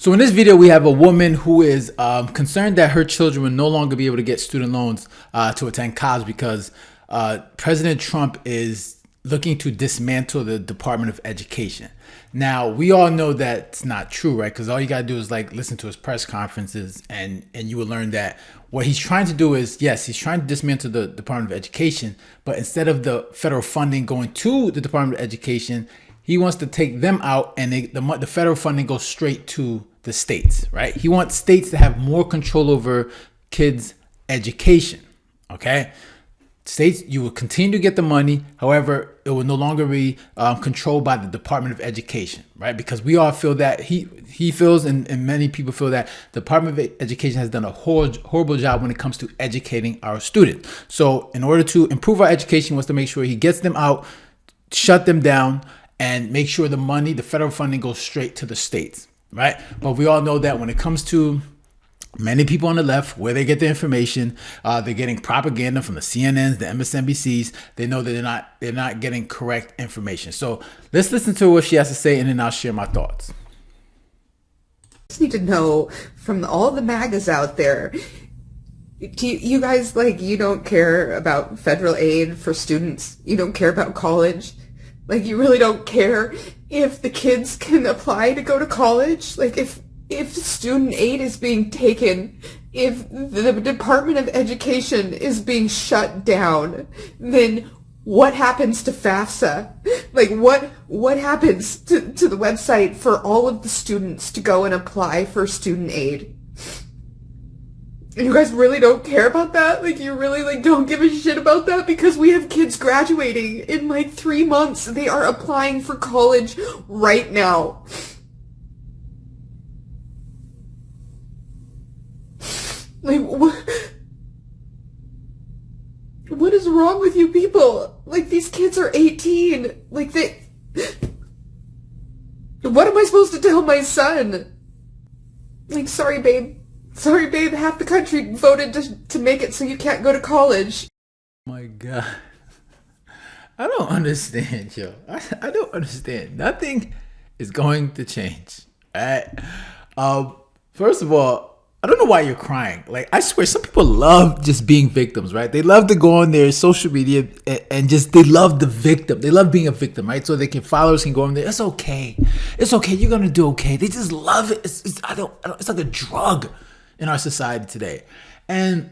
So in this video, we have a woman who is concerned that her children will no longer be able to get student loans to attend college because President Trump is looking to dismantle the Department of Education. Now, we all know that's not true, right? Because all you got to do is like listen to his press conferences and you will learn that what he's trying to do is, yes, he's trying to dismantle the Department of Education, but instead of the federal funding going to the Department of Education, he wants to take them out and the federal funding goes straight to the states, right? He wants states to have more control over kids' education, okay? States, you will continue to get the money. However, it will no longer be controlled by the Department of Education, right? Because we all feel that he feels and many people feel that the Department of Education has done a horrible job when it comes to educating our students. So in order to improve our education, he wants to make sure he gets them out, shut them down, and make sure the money, the federal funding goes straight to the states, right? But we all know that when it comes to many people on the left, where they get their information, they're getting propaganda from the CNNs, the MSNBCs. They know that they're not getting correct information. So let's listen to what she has to say, and then I'll share my thoughts. Just need to know from all the MAGAs out there, you guys, like, you don't care about federal aid for students. You don't care about college. Like, you really don't care if the kids can apply to go to college. Like, if student aid is being taken, if the Department of Education is being shut down, then what happens to FAFSA? Like, what happens to the website for all of the students to go and apply for student aid? You guys really don't care about that? Like, you really, like, don't give a shit about that? Because we have kids graduating in, like, 3 months. They are applying for college right now. Like, what is wrong with you people? Like, these kids are 18. Like, what am I supposed to tell my son? Like, sorry, babe. Sorry, babe, half the country voted to make it so you can't go to college. Oh my God. I don't understand, yo. I don't understand. Nothing is going to change, all right? First of all, I don't know why you're crying. Like, I swear, some people love just being victims, right? They love to go on their social media and just, they love the victim. They love being a victim, right? So they can, followers can go on there. It's okay. It's okay. You're going to do okay. They just love it. It's like a drug in our society today. And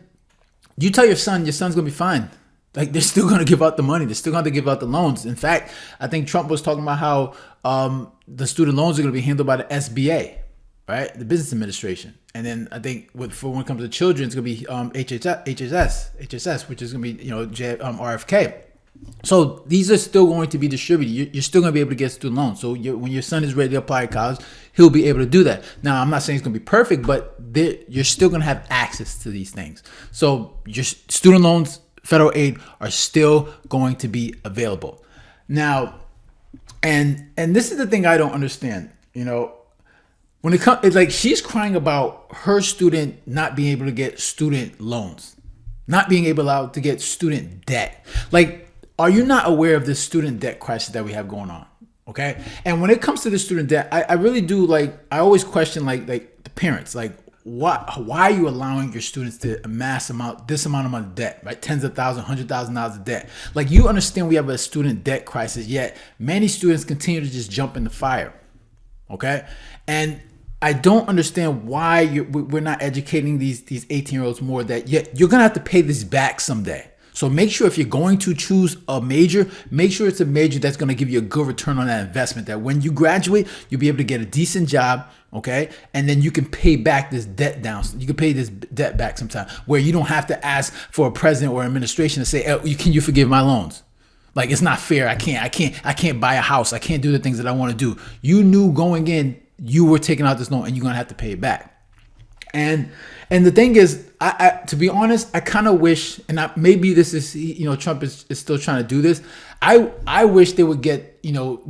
you tell your son's going to be fine. Like, they're still going to give out the money. They're still going to give out the loans. In fact, I think Trump was talking about how the student loans are going to be handled by the SBA, right? The Business Administration. And then I think for when it comes to children, it's going to be HHS, which is going to be, RFK. So these are still going to be distributed. You're still going to be able to get student loans. So when your son is ready to apply to college, he'll be able to do that. Now, I'm not saying it's going to be perfect, but you're still going to have access to these things. So your student loans, federal aid are still going to be available. Now, and this is the thing I don't understand, when it comes, it's like she's crying about her student not being able to get student loans, not being able to get student debt. Like, are you not aware of this student debt crisis that we have going on? Okay. And when it comes to the student debt, I really do, like, I always question like the parents, like, why are you allowing your students to amass this amount of debt, right? Tens of thousands, $100,000 of debt. Like, you understand we have a student debt crisis, yet many students continue to just jump in the fire. Okay. And I don't understand why we're not educating these 18-year-olds more, that yet you're going to have to pay this back someday. So make sure if you're going to choose a major, make sure it's a major that's going to give you a good return on that investment, that when you graduate, you'll be able to get a decent job, okay? And then you can pay back this debt down. You can pay this debt back sometime, where you don't have to ask for a president or administration to say, oh, can you forgive my loans? Like, it's not fair. I can't buy a house. I can't do the things that I want to do. You knew going in, you were taking out this loan and you're going to have to pay it back. And the thing is, I to be honest, I kind of wish, and maybe this is, Trump is still trying to do this. I wish they would get,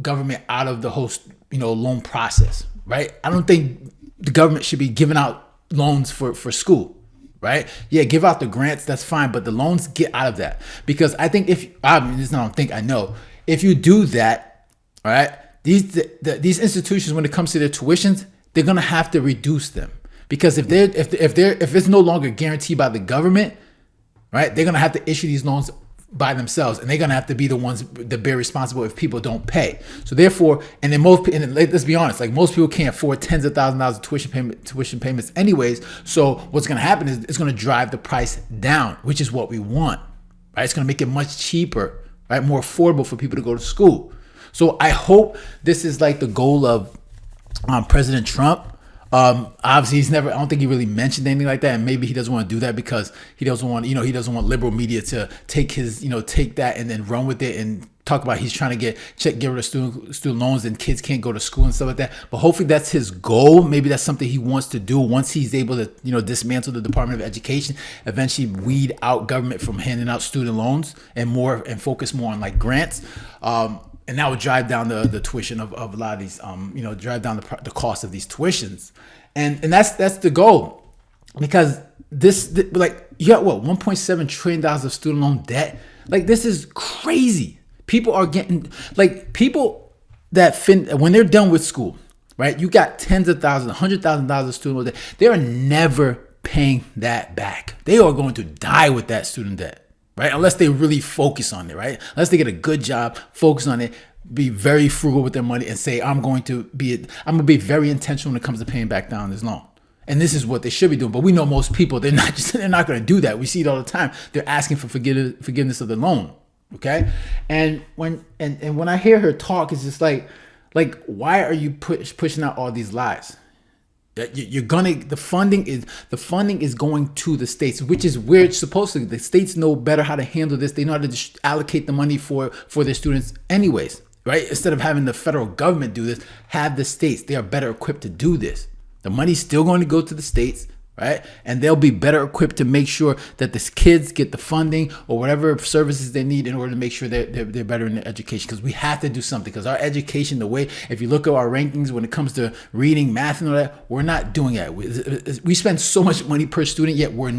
government out of the whole, loan process, right? I don't think the government should be giving out loans for school, right? Yeah, give out the grants, that's fine, but the loans, get out of that. Because I think I know, if you do that, all right, these institutions, when it comes to their tuitions, they're gonna have to reduce them, because if it's no longer guaranteed by the government, right, they're gonna have to issue these loans by themselves, and they're gonna have to be the ones that bear responsible if people don't pay. So therefore, and then let's be honest, like most people can't afford tens of thousands of dollars of tuition payments anyways. So what's gonna happen is it's gonna drive the price down, which is what we want, right? It's gonna make it much cheaper, right, more affordable for people to go to school. So I hope this is like the goal of President Trump. Obviously, I don't think he really mentioned anything like that, and maybe he doesn't want to do that because he doesn't want liberal media to take that and then run with it and talk about he's trying to get rid of student loans and kids can't go to school and stuff like that. But hopefully that's his goal. Maybe that's something he wants to do once he's able to, dismantle the Department of Education, eventually weed out government from handing out student loans and focus more on like grants. And that would drive down the tuition of a lot of these, drive down the cost of these tuitions. And that's the goal. Because you got what, $1.7 trillion of student loan debt? Like, this is crazy. People are getting, like, people that when they're done with school, right? You got tens of thousands, $100,000 of student loan debt. They are never paying that back. They are going to die with that student debt. Right? Unless they really focus on it, right? Unless they get a good job, focus on it, be very frugal with their money, and say, I'm going to be very intentional when it comes to paying back down this loan. And this is what they should be doing. But we know most people, they're not going to do that. We see it all the time. They're asking for forgiveness of the loan. Okay. And when I hear her talk, it's just like, why are you pushing out all these lies? The funding is going to the states, which is where it's supposed to. The states know better how to handle this. They know how to just allocate the money for their students anyways, right? Instead of having the federal government do this, have the states. They are better equipped to do this. The money's still going to go to the states, right? And they'll be better equipped to make sure that the kids get the funding or whatever services they need in order to make sure they're better in their education. Because we have to do something. Because our education, if you look at our rankings when it comes to reading, math, and all that, we're not doing that. We spend so much money per student, yet we're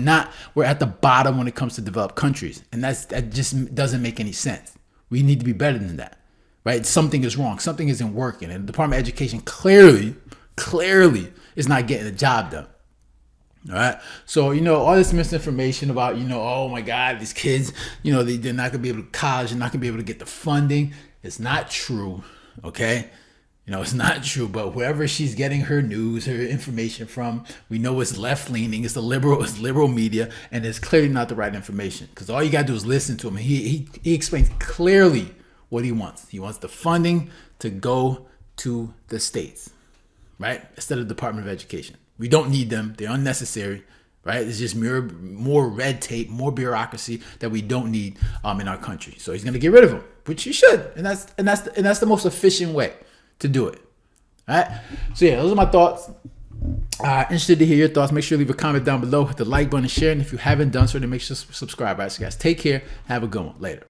at the bottom when it comes to developed countries. And that just doesn't make any sense. We need to be better than that, right? Something is wrong. Something isn't working. And the Department of Education clearly is not getting the job done. All right. So, all this misinformation about, oh my God, these kids, they're not going to be able to college, they're not going to be able to get the funding. It's not true. Okay. It's not true. But whoever she's getting her news, her information from, we know it's left leaning. It's liberal media, and it's clearly not the right information, because all you got to do is listen to him. He explains clearly what he wants. He wants the funding to go to the states, right? Instead of the Department of Education. We don't need them. They're unnecessary, right? It's just more red tape, more bureaucracy that we don't need in our country. So he's going to get rid of them, which he should, and that's the most efficient way to do it. All right. So yeah, those are my thoughts. Interested to hear your thoughts. Make sure to leave a comment down below, hit the like button, and share. And if you haven't done so, then make sure to subscribe. All right, so guys, take care. Have a good one. Later.